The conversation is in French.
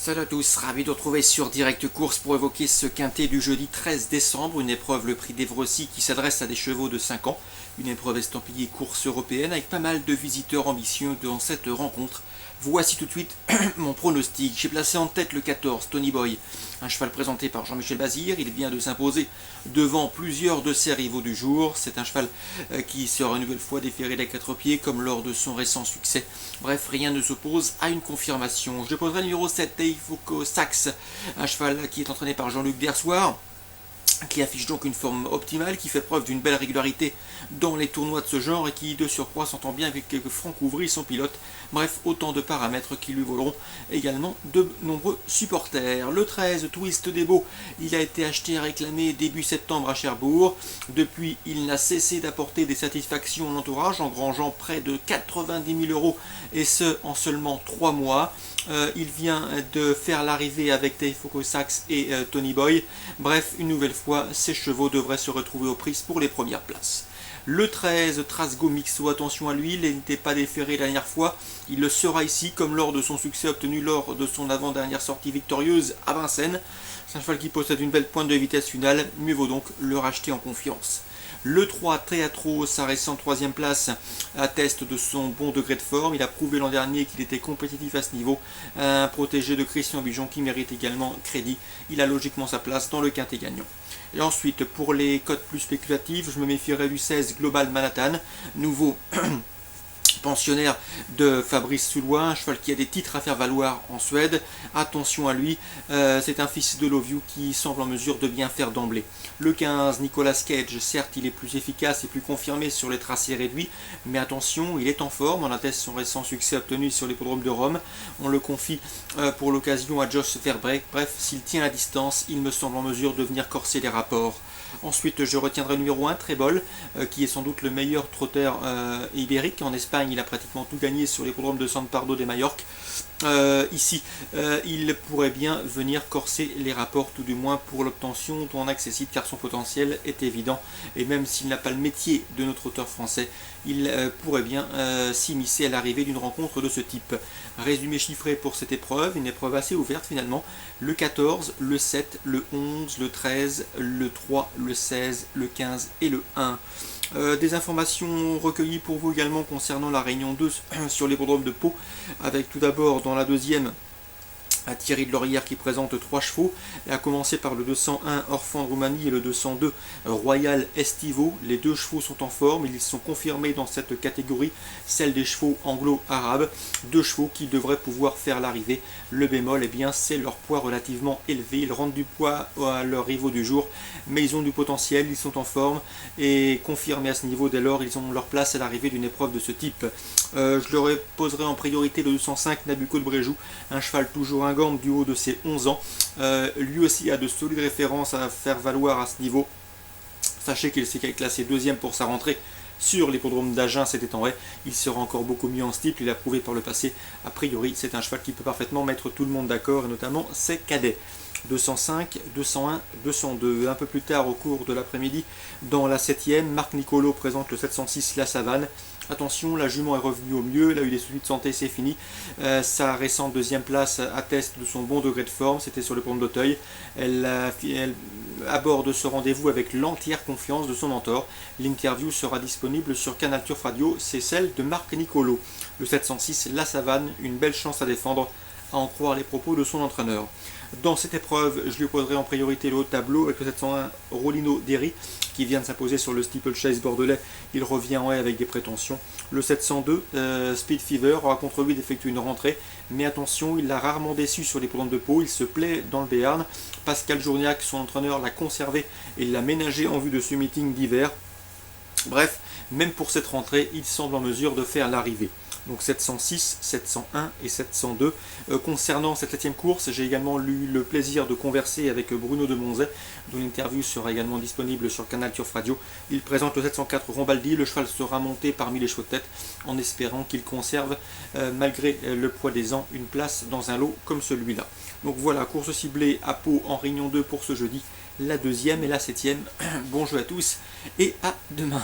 Salut à tous, ravi de retrouver sur Direct Course pour évoquer ce quintet du jeudi 13 décembre, une épreuve le prix d'Evrecy qui s'adresse à des chevaux de 5 ans, une épreuve estampillée course européenne avec pas mal de visiteurs ambitieux dans cette rencontre. Voici tout de suite mon pronostic. J'ai placé en tête le 14, Tony Boy, un cheval présenté par Jean-Michel Bazir. Il vient de s'imposer devant plusieurs de ses rivaux du jour. C'est un cheval qui sera une nouvelle fois déféré des 4 pieds comme lors de son récent succès. Bref, rien ne s'oppose à une confirmation. Je poserai le numéro 7, Teifuko Sax, un cheval qui est entraîné par Jean-Luc Dersoir, qui affiche donc une forme optimale, qui fait preuve d'une belle régularité dans les tournois de ce genre et qui de surcroît s'entend bien avec Franck Ouvry, son pilote. Bref, autant de paramètres qui lui vaudront également de nombreux supporters. Le 13, Twist des Beaux, il a été acheté et réclamé début septembre à Cherbourg. Depuis, il n'a cessé d'apporter des satisfactions à l'entourage, engrangeant près de 90 000 euros, et ce en seulement 3 mois. Il vient de faire l'arrivée avec Teifuko Sax et Tony Boy. Bref, une nouvelle fois, ces chevaux devraient se retrouver aux prises pour les premières places. Le 13, Trasgo Mixo, attention à lui, il n'était pas déféré la dernière fois, il le sera ici, comme lors de son succès obtenu lors de son avant-dernière sortie victorieuse à Vincennes. C'est un cheval qui possède une belle pointe de vitesse finale, mieux vaut donc le racheter en confiance. Le 3, Teatro, sa récente 3ème place, atteste de son bon degré de forme. Il a prouvé l'an dernier qu'il était compétitif à ce niveau. Un protégé de Christian Bijon qui mérite également crédit. Il a logiquement sa place dans le quintet gagnant. Et ensuite, pour les cotes plus spéculatives, je me méfierai du 16, Global Manhattan, nouveau pensionnaire de Fabrice Soulois, un cheval qui a des titres à faire valoir en Suède. Attention à lui, c'est un fils de Loviou qui semble en mesure de bien faire d'emblée. Le 15, Nicolas Cage, certes il est plus efficace et plus confirmé sur les tracés réduits, mais attention, il est en forme, on atteste son récent succès obtenu sur l'hippodrome de Rome. On le confie pour l'occasion à Josh Verbrek. Bref, s'il tient la distance, il me semble en mesure de venir corser les rapports. Ensuite, je retiendrai le numéro 1, Trébol, qui est sans doute le meilleur trotteur ibérique. En Espagne, il a pratiquement tout gagné sur l'hippodrome de San Pardo de Majorque. Ici, il pourrait bien venir corser les rapports, tout du moins pour l'obtention dont on accessite, car son potentiel est évident. Et même s'il n'a pas le métier de notre auteur français, il pourrait bien s'immiscer à l'arrivée d'une rencontre de ce type. Résumé chiffré pour cette épreuve, une épreuve assez ouverte finalement. Le 14, le 7, le 11, le 13, le 3, le 16, le 15 et le 1. Des informations recueillies pour vous également concernant la Réunion 2 sur l'hippodrome de Pau, avec tout d'abord dans la deuxième à Thierry de Laurière qui présente 3 chevaux, à commencer par le 201 Orphan de Roumanie et le 202 Royal Estivo. Les 2 chevaux sont en forme, ils sont confirmés dans cette catégorie, celle des chevaux anglo-arabes. 2 chevaux qui devraient pouvoir faire l'arrivée. Le bémol, eh bien, c'est leur poids relativement élevé. Ils rendent du poids à leurs rivaux du jour, mais ils ont du potentiel, ils sont en forme et confirmés à ce niveau. Dès lors, ils ont leur place à l'arrivée d'une épreuve de ce type. Je leur poserai en priorité le 205 Nabucco de Bréjou, un cheval toujours ingambe du haut de ses 11 ans. Lui aussi a de solides références à faire valoir à ce niveau. Sachez qu'il s'est classé 2e pour sa rentrée sur l'hippodrome d'Agen, c'était en vrai. Il sera encore beaucoup mieux en steeple, il a prouvé par le passé. A priori, c'est un cheval qui peut parfaitement mettre tout le monde d'accord, et notamment ses cadets. 205, 201, 202. Un peu plus tard au cours de l'après-midi, dans la 7e, Marc Nicolo présente le 706 La Savane. Attention, la jument est revenue au mieux, elle a eu des soucis de santé, c'est fini. Sa récente 2e place atteste de son bon degré de forme, c'était sur le pont d'Auteuil. Elle aborde ce rendez-vous avec l'entière confiance de son mentor. L'interview sera disponible sur Canal Turf Radio, c'est celle de Marc Nicolo. Le 706 La Savane, une belle chance à défendre, à en croire les propos de son entraîneur. Dans cette épreuve, je lui poserai en priorité le haut tableau avec le 701 Rolino Derry qui vient de s'imposer sur le steeplechase bordelais. Il revient en haie avec des prétentions. Le 702 Speed Fever aura contre lui d'effectuer une rentrée, mais attention, il l'a rarement déçu sur les polones de Pau. Il se plaît dans le Béarn. Pascal Journiac, son entraîneur, l'a conservé et l'a ménagé en vue de ce meeting d'hiver. Bref, même pour cette rentrée, il semble en mesure de faire l'arrivée. Donc 706, 701 et 702. Concernant cette 7e course, j'ai également eu le plaisir de converser avec Bruno de Monzet, dont l'interview sera également disponible sur Canal Turf Radio. Il présente le 704 Rombaldi, le cheval sera monté parmi les chevaux de tête, en espérant qu'il conserve, malgré le poids des ans, une place dans un lot comme celui-là. Donc voilà, course ciblée à Pau en Réunion 2 pour ce jeudi, la 2e et la 7e. Bon jeu à tous et à demain.